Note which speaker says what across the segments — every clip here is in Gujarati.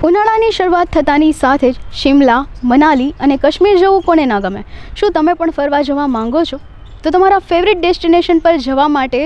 Speaker 1: ઉનાળાની શરૂઆત થતાની સાથે જ શિમલા, મનાલી અને કાશ્મીર જવું કોને ના ગમે? શું તમે પણ ફરવા જવા માંગો છો? તો તમારા ફેવરિટ ડેસ્ટિનેશન પર જવા માટે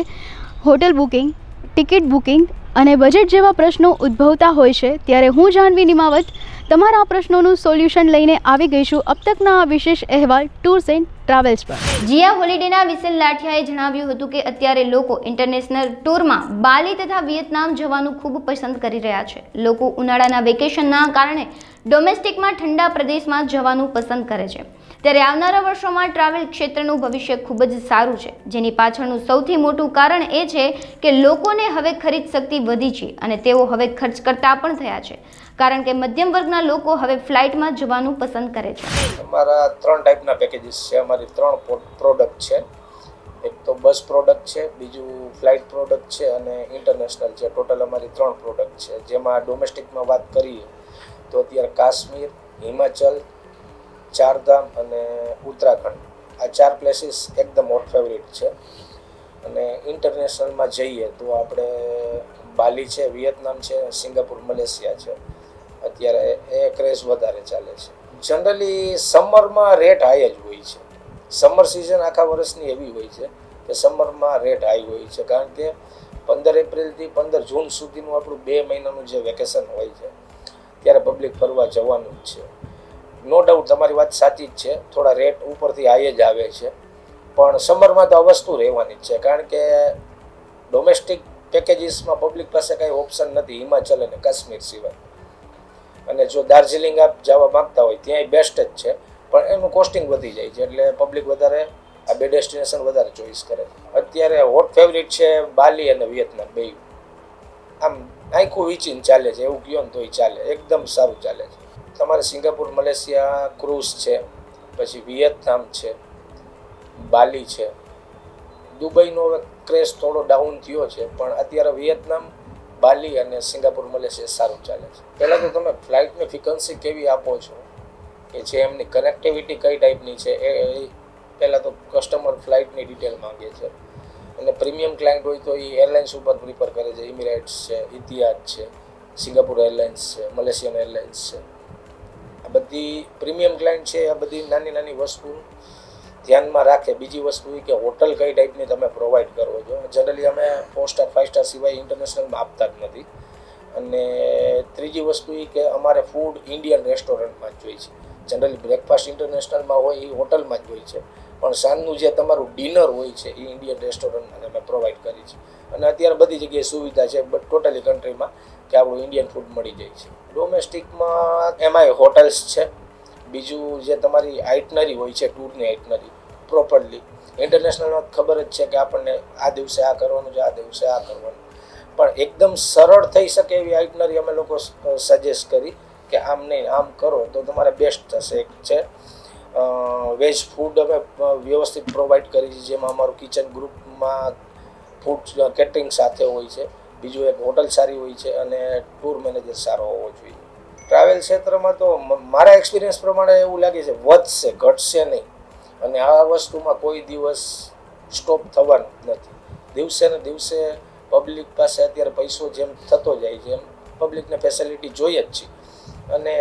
Speaker 1: હોટલ બુકિંગ, ટિકિટ બુકિંગ અને બજેટ જેવા પ્રશ્નો ઉદ્ભવતા હોય છે, ત્યારે હું જાહ્નવી નિમાવત તમારા આ પ્રશ્નોનું સોલ્યુશન લઈને આવી ગઈ છું અબ તકના આ વિશેષ અહેવાલ ટૂર્સ એન્ડ ટ્રાવેલ્સ પર।
Speaker 2: જીયા હોલિડેના વિસલ લાઠિયાએ જણાવ્યું હતું કે અત્યારે લોકો ઇન્ટરનેશનલ ટૂરમાં બાલી તથા વિયેતનામ જવાનું ખૂબ પસંદ કરી રહ્યા છે। લોકો ઉનાળાના વેકેશનના કારણે ડોમેસ્ટિકમાં ઠંડા પ્રદેશમાં જવાનું પસંદ કરે છે, ત્યારે આવનારા વર્ષોમાં ટ્રાવેલ ક્ષેત્રનું ભવિષ્ય ખૂબ જ સારું છે, જેની પાછળનું સૌથી મોટું કારણ એ છે કે લોકોને હવે ખરીદ શક્તિ વધી છે અને તેઓ હવે ખર્ચ કરતા પણ થયા છે, કારણ કે મધ્યમ વર્ગના લોકો હવે ફ્લાઇટમાં જવાનું પસંદ કરે છે।
Speaker 3: અમારા 3 ટાઈપના પેકેજીસ છે। અમારી 3 પ્રોડક્ટ છે। એક તો બસ પ્રોડક્ટ છે, બીજું ફ્લાઇટ પ્રોડક્ટ છે અને ઇન્ટરનેશનલ છે। ટોટલ અમારી 3 પ્રોડક્ટ છે, જેમાં ડોમેસ્ટિકમાં વાત કરીએ તો અત્યારે કાશ્મીર, હિમાચલ, ચારધામ અને ઉત્તરાખંડ આ 4 પ્લેસીસ એકદમ હોટ ફેવરિટ છે। અને ઇન્ટરનેશનલમાં જઈએ તો આપણે બાલી છે, વિયેતનામ છે, સિંગાપુર, મલેશિયા છે। અત્યારે એ ક્રેઝ વધારે ચાલે છે। જનરલી સમરમાં રેટ હાઈ જ હોય છે। સમર સિઝન આખા વર્ષની એવી હોય છે કે સમરમાં રેટ હાઈ હોય છે, કારણ કે 15 એપ્રિલથી 15 જૂન સુધીનું આપણું 2 મહિનાનું જે વેકેશન હોય છે ત્યારે પબ્લિક ફરવા જવાનું જ છે। નો ડાઉટ તમારી વાત સાચી જ છે, થોડા રેટ ઉપરથી હાઈ જ આવે છે, પણ સમરમાં તો આ વસ્તુ રહેવાની જ છે, કારણ કે ડોમેસ્ટિક પેકેજીસમાં પબ્લિક પાસે કાંઈ ઓપ્શન નથી હિમાચલ અને કાશ્મીર સિવાય। અને જો દાર્જિલિંગ આપ જવા માગતા હોય ત્યાંય બેસ્ટ જ છે, પણ એનું કોસ્ટિંગ વધી જાય છે, એટલે પબ્લિક વધારે આ 2 ડેસ્ટિનેશન વધારે ચોઈસ કરે છે। અત્યારે હોટ ફેવરિટ છે બાલી અને વિયેતનામ, બે આમ આખું વીચીને ચાલે છે એવું કહો ને તોય ચાલે, એકદમ સારું ચાલે છે। તમારે સિંગાપુર, મલેશિયા ક્રૂઝ છે, પછી વિયેતનામ છે, બાલી છે, દુબઈનો હવે ક્રેઝ થોડો ડાઉન થયો છે, પણ અત્યારે વિયેતનામ, બાલી અને સિંગાપુર, મલેશિયા સારું ચાલે છે। પહેલાં તો તમે ફ્લાઇટની ફ્રિકવન્સી કેવી આપો છો કે જે એમની કનેક્ટિવિટી કઈ ટાઈપની છે એ પહેલાં તો કસ્ટમર ફ્લાઇટની ડિટેલ માંગે છે, અને પ્રીમિયમ ક્લાયન્ટ હોય તો એ એરલાઇન્સ ઉપર પ્રિફર કરે છે। ઇમિરેટ્સ છે, ઇતિહાદ છે, સિંગાપુર એરલાઇન્સ છે, મલેશિયન એરલાઇન્સ છે, આ બધી પ્રીમિયમ ક્લાયન્ટ છે। આ બધી નાની નાની વસ્તુ ધ્યાનમાં રાખે। બીજી વસ્તુ એ કે હોટલ કઈ ટાઈપની તમે પ્રોવાઈડ કરો છો। જનરલી અમે 4 સ્ટાર 5 સ્ટાર સિવાય ઇન્ટરનેશનલમાં આપતા જ નથી। અને ત્રીજી વસ્તુ એ કે અમારે ફૂડ ઇન્ડિયન રેસ્ટોરન્ટમાં જ જોઈએ છે। જનરલી બ્રેકફાસ્ટ ઇન્ટરનેશનલમાં હોય એ હોટલમાં જ હોય છે, પણ સાંજનું જે તમારું ડિનર હોય છે એ ઇન્ડિયન રેસ્ટોરન્ટમાં અમે પ્રોવાઈડ કરી છે। અને અત્યારે બધી જગ્યાએ સુવિધા છે ટોટલી કન્ટ્રીમાં કે આપણું ઇન્ડિયન ફૂડ મળી જાય છે। ડોમેસ્ટિકમાં એમાંય હોટલ્સ છે, બીજું જે તમારી આઇટનરી હોય છે ટૂરની આઇટનરી પ્રોપરલી। ઇન્ટરનેશનલમાં ખબર જ છે કે આપણને આ દિવસે આ કરવાનું છે, આ દિવસે આ કરવાનું, પણ એકદમ સરળ થઈ શકે એવી આઇટનરી અમે લોકો સજેસ્ટ કરી કે આમ નહીં આમ કરો તો તમારે બેસ્ટ થશે। એક છે વેજ ફૂડ અમે વ્યવસ્થિત પ્રોવાઈડ કરી છે, જેમાં અમારું કિચન ગ્રુપમાં ફૂડ કેટરિંગ સાથે હોય છે, બીજું એક હોટલ સારી હોય છે અને ટૂર મેનેજર સારો હોવો જોઈએ। ટ્રાવેલ ક્ષેત્રમાં તો મારા એક્સપિરિયન્સ પ્રમાણે એવું લાગે છે વધશે, ઘટશે નહીં, અને આ વસ્તુમાં કોઈ દિવસ સ્ટોપ થવાનું નથી। દિવસે ને દિવસે પબ્લિક પાસે અત્યારે પૈસો જેમ થતો જાય છે એમ પબ્લિકને ફેસિલિટી જોઈએ જ છે, અને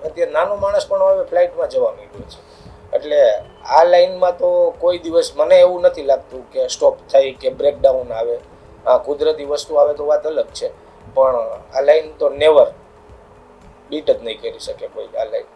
Speaker 3: અત્યારે નાનો માણસ પણ હવે ફ્લાઇટમાં જવા માંડ્યો છે, એટલે આ લાઇનમાં તો કોઈ દિવસ મને એવું નથી લાગતું કે સ્ટોપ થાય કે બ્રેકડાઉન આવે। આ કુદરતી વસ્તુ આવે તો વાત અલગ છે, પણ આ લાઇન તો નેવર બીટ જ નહીં કરી શકે કોઈ આ લાઇન।